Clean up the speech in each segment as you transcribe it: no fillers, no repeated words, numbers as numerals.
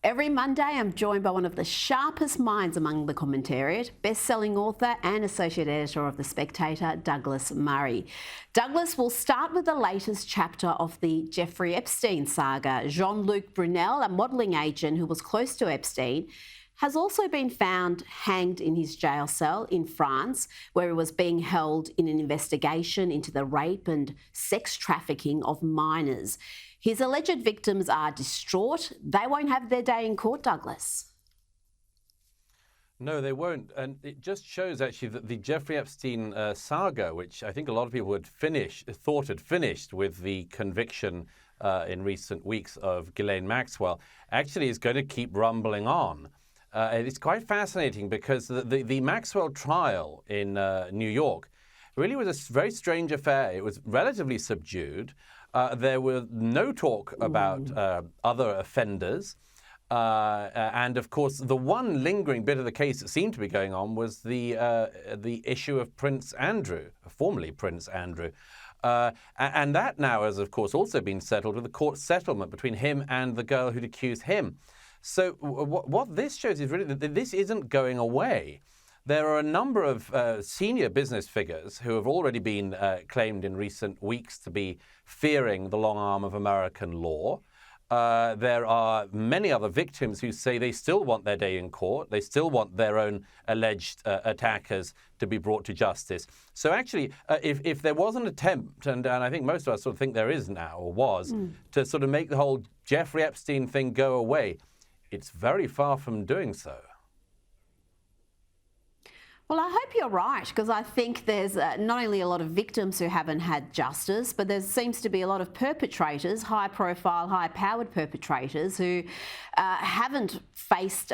Every Monday, I'm joined by one of the sharpest minds among the commentariat, best-selling author and associate editor of The Spectator, Douglas Murray. Douglas will start with the latest chapter of the Jeffrey Epstein saga. Jean-Luc Brunel, a modelling agent who was close to Epstein, has also been found hanged in his jail cell in France, where he was being held in an investigation into the rape and sex trafficking of minors. His alleged victims are distraught. They won't have their day in court, Douglas. No, they won't. And it just shows, actually, that the Jeffrey Epstein saga, which I think a lot of people thought had finished with the conviction in recent weeks of Ghislaine Maxwell, actually is going to keep rumbling on. It's quite fascinating because the Maxwell trial in New York really was a very strange affair. It was relatively subdued. There was no talk about other offenders. And, of course, the one lingering bit of the case that seemed to be going on was the issue of Prince Andrew, formerly Prince Andrew. And that now has, of course, also been settled with a court settlement between him and the girl who'd accused him. So what this shows is really that this isn't going away. There are a number of senior business figures who have already been claimed in recent weeks to be fearing the long arm of American law. There are many other victims who say they still want their day in court. They still want their own alleged attackers to be brought to justice. So actually, if there was an attempt, and I think most of us sort of think there is now, or was, to sort of make the whole Jeffrey Epstein thing go away, it's very far from doing so. Well, I hope you're right, because I think there's not only a lot of victims who haven't had justice, but there seems to be a lot of perpetrators, high-profile, high-powered perpetrators, who haven't faced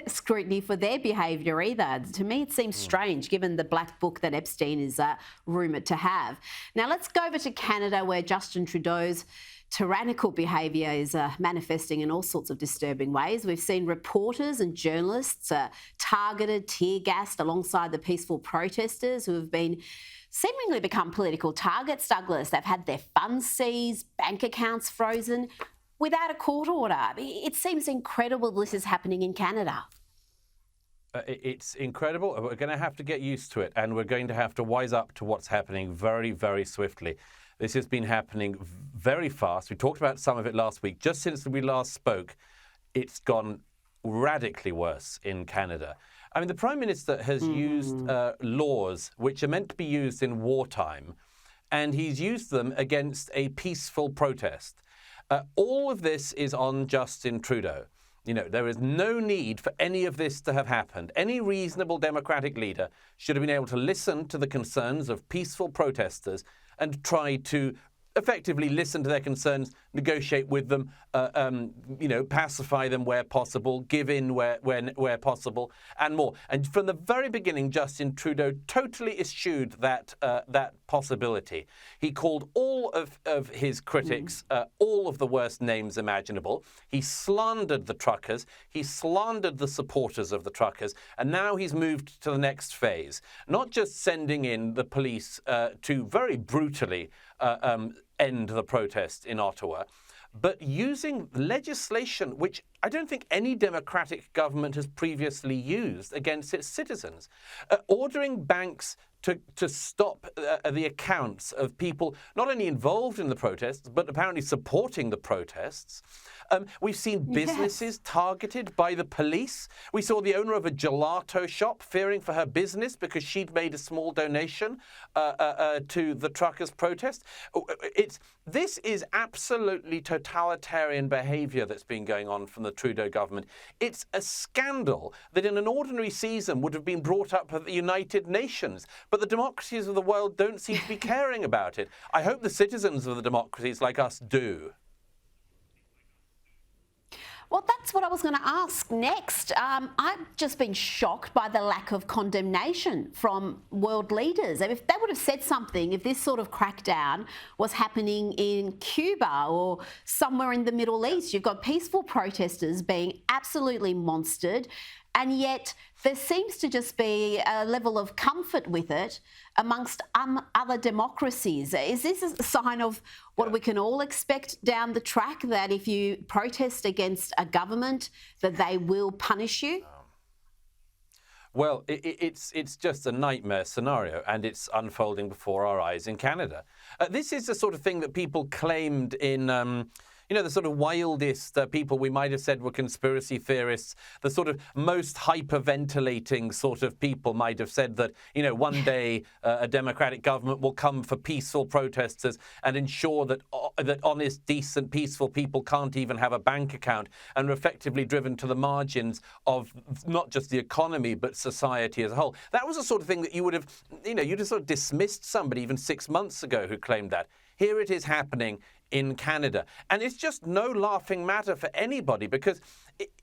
scrutiny for their behaviour either. To me, it seems strange, given the black book that Epstein is rumoured to have. Now, let's go over to Canada, where Justin Trudeau's tyrannical behaviour is manifesting in all sorts of disturbing ways. We've seen reporters and journalists targeted, tear-gassed alongside the peaceful protesters who have seemingly become political targets, Douglas. They've had their funds seized, bank accounts frozen, without a court order. It seems incredible this is happening in Canada. It's incredible. We're going to have to get used to it, and we're going to have to wise up to what's happening very, very swiftly. This has been happening very fast. We talked about some of it last week. Just since we last spoke, it's gone radically worse in Canada. I mean, the Prime Minister has used laws which are meant to be used in wartime, and he's used them against a peaceful protest. All of this is on Justin Trudeau. You know, there is no need for any of this to have happened. Any reasonable democratic leader should have been able to listen to the concerns of peaceful protesters and try to effectively listen to their concerns, negotiate with them, pacify them where possible, give in where possible, and more. And from the very beginning, Justin Trudeau totally eschewed that possibility. He called all of his critics all of the worst names imaginable. He slandered the truckers. He slandered the supporters of the truckers. And now he's moved to the next phase, not just sending in the police to very brutally end the protest in Ottawa, but using legislation which I don't think any democratic government has previously used against its citizens, ordering banks to stop the accounts of people not only involved in the protests, but apparently supporting the protests. We've seen businesses targeted by the police. We saw the owner of a gelato shop fearing for her business because she'd made a small donation to the truckers' protest. This is absolutely totalitarian behaviour that's been going on from the Trudeau government. It's a scandal that in an ordinary season would have been brought up at the United Nations, but the democracies of the world don't seem to be caring about it. I hope the citizens of the democracies like us do. Well, that's what I was going to ask next. I've just been shocked by the lack of condemnation from world leaders. If they would have said something, if this sort of crackdown was happening in Cuba or somewhere in the Middle East, you've got peaceful protesters being absolutely monstered. and yet there seems to just be a level of comfort with it amongst other democracies. Is this a sign of what we can all expect down the track, that if you protest against a government, that they will punish you? Well, it's just a nightmare scenario, and it's unfolding before our eyes in Canada. This is the sort of thing that people claimed in, the sort of wildest people we might have said were conspiracy theorists, the sort of most hyperventilating sort of people might have said that, one day a democratic government will come for peaceful protesters and ensure that honest, decent, peaceful people can't even have a bank account, and are effectively driven to the margins of not just the economy, but society as a whole. That was the sort of thing that you would have, you'd have sort of dismissed somebody even 6 months ago who claimed that. Here it is happening in Canada. And it's just no laughing matter for anybody, because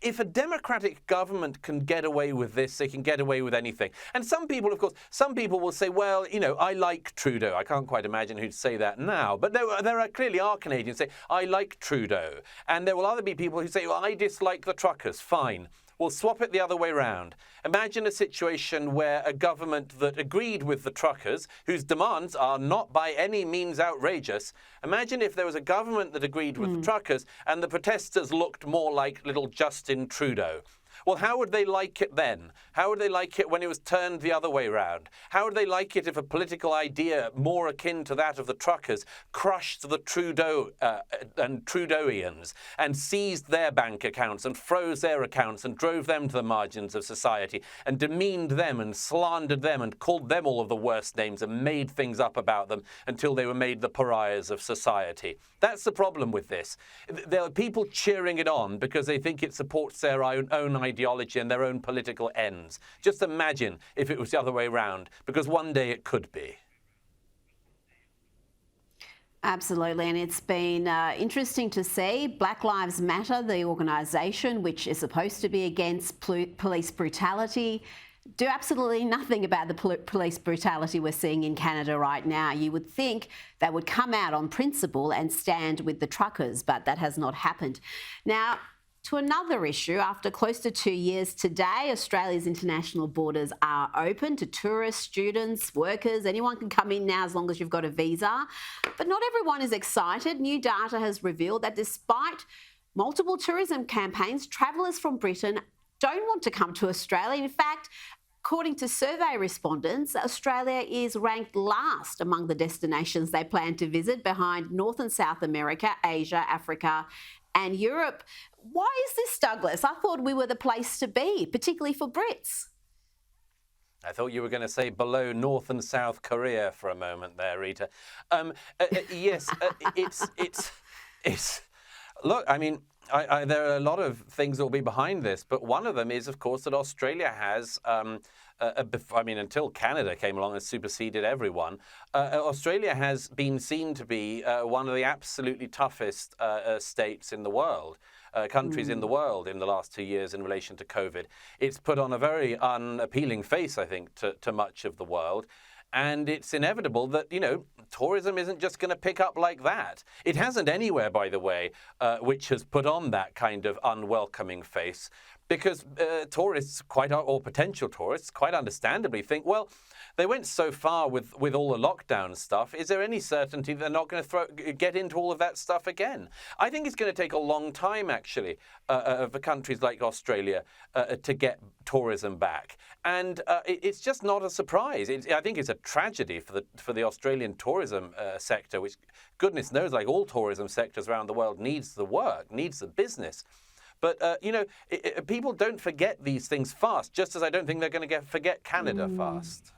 if a democratic government can get away with this, they can get away with anything. And some people will say, well, I like Trudeau. I can't quite imagine who'd say that now. But there clearly are Canadians who say, I like Trudeau. And there will other be people who say, well, I dislike the truckers. Fine. We'll swap it the other way round. Imagine a situation where a government that agreed with the truckers, whose demands are not by any means outrageous. Imagine if there was a government that agreed with the truckers and the protesters looked more like little Justin Trudeau. Well, how would they like it then? How would they like it when it was turned the other way round? How would they like it if a political idea more akin to that of the truckers crushed the Trudeau and Trudeauians and seized their bank accounts and froze their accounts and drove them to the margins of society and demeaned them and slandered them and called them all of the worst names and made things up about them until they were made the pariahs of society? That's the problem with this. There are people cheering it on because they think it supports their own ideology and their own political ends. Just imagine if it was the other way around, because one day it could be. Absolutely, and it's been interesting to see Black Lives Matter, the organisation which is supposed to be against police brutality, do absolutely nothing about the police brutality we're seeing in Canada right now. You would think they would come out on principle and stand with the truckers, but that has not happened. Now, to another issue, after close to 2 years today, Australia's international borders are open to tourists, students, workers. Anyone can come in now as long as you've got a visa. But not everyone is excited. New data has revealed that despite multiple tourism campaigns, travellers from Britain don't want to come to Australia. In fact, according to survey respondents, Australia is ranked last among the destinations they plan to visit, behind North and South America, Asia, Africa, and Europe. Why is this, Douglas? I thought we were the place to be, particularly for Brits. I thought you were going to say below North and South Korea for a moment there, Rita. Yes, it's. Look, I mean, there are a lot of things that will be behind this, but one of them is, of course, that Australia has, until Canada came along and superseded everyone, Australia has been seen to be one of the absolutely toughest states in the world. Countries in the world in the last 2 years in relation to COVID. It's put on a very unappealing face, I think, to much of the world. And it's inevitable that, tourism isn't just going to pick up like that. It hasn't anywhere, by the way, which has put on that kind of unwelcoming face, because tourists, or potential tourists, quite understandably think, well, they went so far with all the lockdown stuff. Is there any certainty they're not going to get into all of that stuff again? I think it's going to take a long time, actually, for countries like Australia to get tourism back. And it's just not a surprise. I think it's a tragedy for the Australian tourism sector, which, goodness knows, like all tourism sectors around the world, needs the work, needs the business. But, people don't forget these things fast, just as I don't think they're going to forget Canada fast.